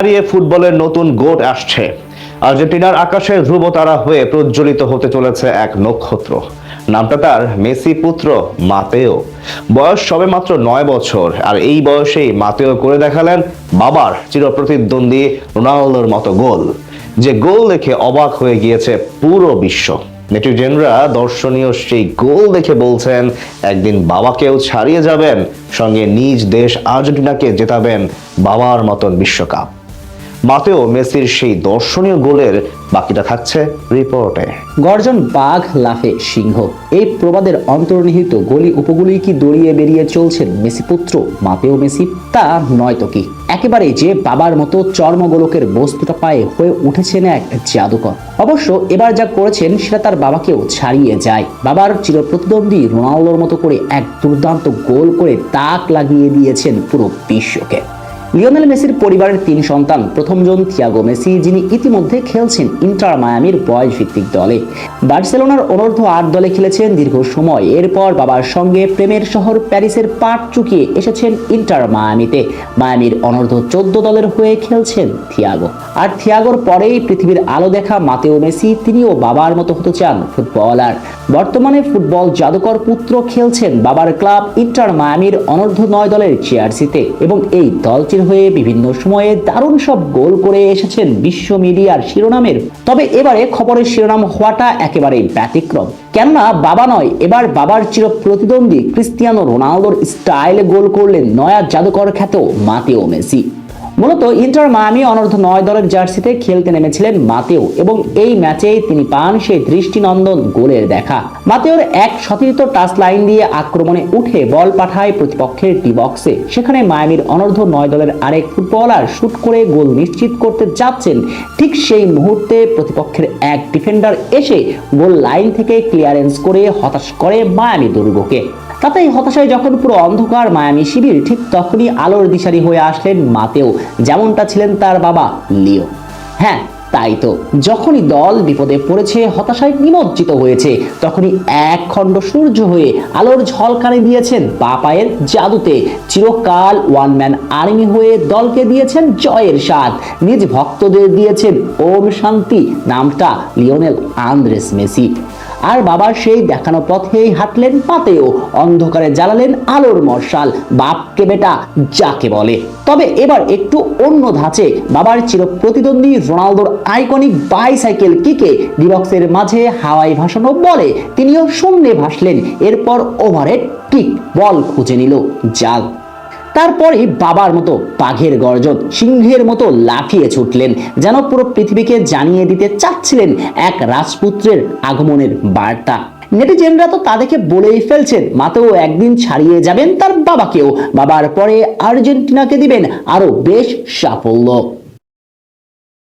হারিয়ে ফুটবলের নতুন গোট আসছে। আর্জেন্টিনার আকাশে ধ্রুবতারা হয়ে প্রজ্বলিত হতে চলেছে এক নক্ষত্র। নামটা তার মেসি পুত্র মাতেও। বয়স সবে মাত্র 9 বছর, আর এই বয়সেই মাতেও করে দেখালেন বাবার চিরপ্রতিদ্বন্দ্বী রোনালদোর মতো গোল। যে গোল দেখে অবাক হয়ে গিয়েছে পুরো বিশ্ব। নেটিজেনরা দর্শনীয় সেই গোল দেখে বলছেন একদিন বাবাকেও ছাড়িয়ে যাবেন, সঙ্গে নিজ দেশ আর্জেন্টিনাকে জেতাবেন বাবার মতন বিশ্বকাপ। মাতেও মেসির সেই দর্শনীয় গোলের বাকিটা থাকছে রিপোর্টে। গর্জন বাঘ, লাফে সিংহ, এই প্রবাদের অন্তর্নিহিত গলি উপগুলি কি দড়িয়ে বেরিয়ে চলছেন মেসি পুত্র মাতেও মেসি? তা নয়তো কি একেবারে যে বাবার মতো চর্মগোলকের বস্তুটা পায়ে হয়ে উঠেছেন এক জাদুকর। অবশ্য এবার যা করেছেন সেটা তার বাবাকেও ছাড়িয়ে যায়। বাবার চিরপ্রতিদ্বন্দ্বী রোনালদোর মতো করে এক দুর্দান্ত গোল করে তাক লাগিয়ে দিয়েছেন পুরো বিশ্বকে। লিওনেল মেসির পরিবারের 3 সন্তান প্রথমজন থিয়াগো মেসি, যিনি ইতিমধ্যে খেলছেন ইন্টার মায়ামির বয়সভিত্তিক দলে। বার্সেলোনার অনূর্ধ্ব 8 দলে খেলেছেন দীর্ঘ সময়। এরপর বাবার সঙ্গে প্রেমের শহর প্যারিসের পাট চুকিয়ে এসেছেন ইন্টার মায়ামিতে। মায়ামির অনূর্ধ্ব 14 দলের হয়ে খেলছেন থিয়াগো। আর থিয়াগোর পরেই পৃথিবীর আলো দেখা মাতেও মেসি, তিনিও বাবার মতো হতে চান ফুটবলার। বর্তমানে ফুটবল জাদুকর পুত্র খেলছেন বাবার ক্লাব ইন্টার মায়ামির অনূর্ধ্ব 9 দলের চেলসিতে, এবং এই দলটির হয়ে বিভিন্ন সময়ে দারুণ সব গোল করে এসেছেন বিশ্ব মিডিয়ার শিরোনামের। তবে এবারে খবরের শিরোনাম হওয়াটা একেবারেই ব্যতিক্রম, কেননা বাবা নয়, এবার বাবার চির প্রতিদ্বন্দ্বী ক্রিস্টিয়ানো রোনালদোর স্টাইলে গোল করলেন নয়া জাদুকর খ্যাত মাতেও মেসি। মূলত ইন্টার মায়ামি অনূর্ধ্ব 9 দলের জার্সিতে খেলতে নেমেছিলেন মাতেও, এবং এই ম্যাচেই তিনি পান সেই দৃষ্টিনন্দন গোলের দেখা। মাতেওর এক সতীর্থ টাচ লাইন দিয়ে আক্রমণে উঠে বল পাঠায় প্রতিপক্ষের ডি বক্সে। সেখানে মায়ামির অনূর্ধ্ব 9 দলের আরেক ফুটবলার শুট করে গোল নিশ্চিত করতে যাচ্ছেন, ঠিক সেই মুহূর্তে প্রতিপক্ষের এক ডিফেন্ডার এসে গোল লাইন থেকে ক্লিয়ারেন্স করে হতাশ করে মায়ামি দুর্গকে। তাতেই হতাশায় যখন পুরো অন্ধকার মায়ামি শিবির, ঠিক তখনই আলোর দিশারি হয়ে আসলেন মাতেও, যেমনটা ছিলেন তার বাবা লিও। হ্যাঁ, তাই তো, যখনই দল বিপদে পড়েছে, হতাশায় নিমজ্জিত হয়েছে, তখনই এক খণ্ড সূর্য হয়ে আলোর ঝলকানি দিয়েছেন বা পায়ের জাদুতে। চিরকাল ওয়ান ম্যান আর্মি হয়ে দলকে দিয়েছেন জয়ের স্বাদ। নিজ ভক্তদের দিয়েছেন ওম শান্তি, নামটা লিওনেল আন্দ্রেস মেসি। আর বাবার সেই দেখানো পথেই হাঁটলেন মাতেও, অন্ধকারে জ্বালালেন আলোর মশাল, বাপকে বেটা যাকে বলে। তবে এবার একটু অন্য ধাঁচে। বাবার চির প্রতিদ্বন্দ্বী রোনালদোর আইকনিক বাইসাইকেল কিকে ডিবক্সের মাঝে হাওয়ায় ভাসানো বলে তিনিও শূন্যে ভাসলেন। এরপর ওভারহেড কিক, বল খুঁজে নিল জাল। তারপরে বাবার মতো বাঘের গর্জন, সিংহের মতো লাফিয়ে ছুটলেন, যেন পুরো পৃথিবীকে জানিয়ে দিতে চাচ্ছিলেন এক রাজপুত্রের আগমনের বার্তা। নেটিজেনরা তো তা দেখে বলেই ফেলছেন মাতেও একদিন ছাড়িয়ে যাবেন তার বাবাকেও। বাবার পরে আর্জেন্টিনাকে দিবেন আরো বেশ সাফল্য।